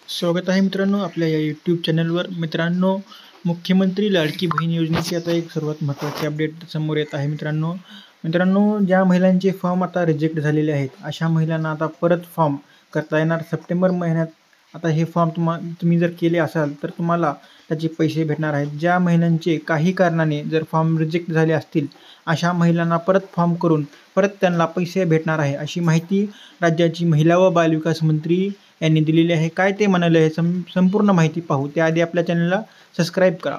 स्वागत आहे मित्रांनो आपल्या या यूट्यूब चॅनलवर. मित्रांनो, मुख्यमंत्री लाडकी बहीण योजनेची आता एक सर्वात महत्त्वाची अपडेट समोर येत आहे. मित्रांनो, ज्या महिलांचे फॉर्म आता रिजेक्ट झालेले आहेत, अशा महिलांना आता परत फॉर्म करता येणार. सप्टेंबर महिन्यात आता हे फॉर्म तुम्ही जर केले असाल तर तुम्हाला त्याचे पैसे भेटणार आहेत. ज्या महिलांचे काही कारणाने जर फॉर्म रिजेक्ट झाले असतील, अशा महिलांना परत फॉर्म करून परत त्यांना पैसे भेटणार आहे, अशी माहिती राज्याची महिला व बालविकास मंत्री यांनी दिलेली आहे. काय ते म्हणाले हे संपूर्ण माहिती पाहू. त्याआधी आपल्या चॅनलला सबस्क्राईब करा.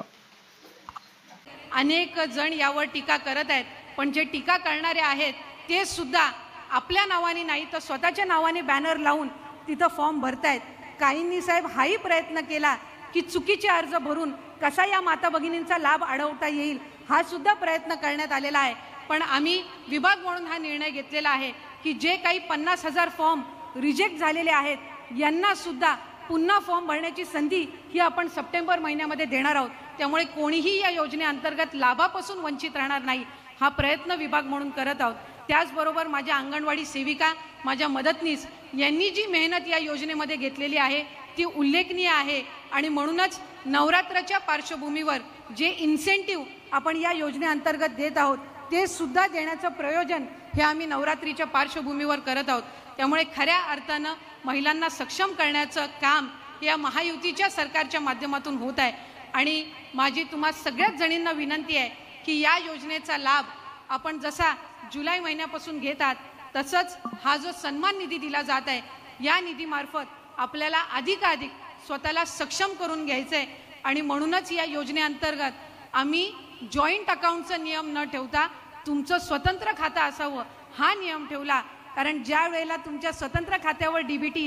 अनेक जण यावर टीका करत आहेत, पण जे टीका करणारे आहेत ते सुद्धा आपल्या नावाने नाही तर स्वतःच्या नावाने बॅनर लावून तिथं फॉर्म भरतायत. काहींनी साहेब हाही प्रयत्न केला की चुकीचे अर्ज भरून कसा या माता भगिनींचा लाभ अडवता येईल, हा सुद्धा प्रयत्न करण्यात आलेला आहे. पण आम्ही विभाग म्हणून हा निर्णय घेतलेला आहे की जे काही 50,000 फॉर्म रिजेक्ट झालेले आहेत यांना सुद्धा पुन्हा फॉर्म भरण्याची संधी ही आपण सप्टेंबर महिन्यामध्ये देणार आहोत. त्यामुळे कोणीही या योजनेअंतर्गत लाभापासून वंचित राहणार नाही, हा प्रयत्न विभाग म्हणून करत आहोत. त्याचबरोबर माझ्या अंगणवाडी सेविका, माझ्या मदतनीस यांनी जी मेहनत या योजनेमध्ये घेतलेली आहे ती उल्लेखनीय आहे. आणि म्हणूनच नवरात्राच्या पार्श्वभूमीवर जे इन्सेंटिव्ह आपण या योजनेअंतर्गत देत आहोत ते सुद्धा देण्याचं प्रयोजन हे आम्ही नवरात्रीच्या पार्श्वभूमीवर करत आहोत. त्यामुळे खऱ्या अर्थानं महिलांना सक्षम करण्याचं काम या महायुतीच्या सरकारच्या माध्यमातून होत आहे. आणि माझी तुम्हा सगळ्याच जणींना विनंती आहे की या योजनेचा लाभ आपण जसा जुलै महिन्यापासून घेतात तसंच हा जो सन्मान निधी दिला जात आहे या निधीमार्फत आपल्याला अधिकाधिक स्वतःला सक्षम करून घ्यायचं आहे. आणि म्हणूनच या योजनेअंतर्गत आम्ही जॉईंट अकाउंटचा नियम न ठेवता तुमचं स्वतंत्र खातं असावं हा नियम ठेवला. कारण ज्या वेळेला तुमच्या स्वतंत्र खात्यावर डीबीटी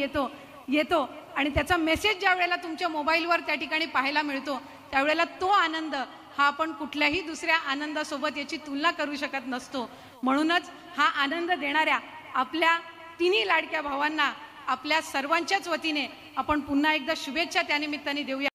येतो आणि त्याचा मेसेज ज्या वेळेला तुमच्या मोबाईलवर त्या ठिकाणी पाहायला मिळतो त्यावेळेला तो आनंद हा आपण कुठल्याही दुसऱ्या आनंदासोबत याची तुलना करू शकत नसतो. म्हणूनच हा आनंद देणाऱ्या आपल्या तिन्ही लाडक्या भावांना आपल्या सर्वांच्याच वतीने आपण पुन्हा एकदा शुभेच्छा त्यानिमित्ताने देऊया.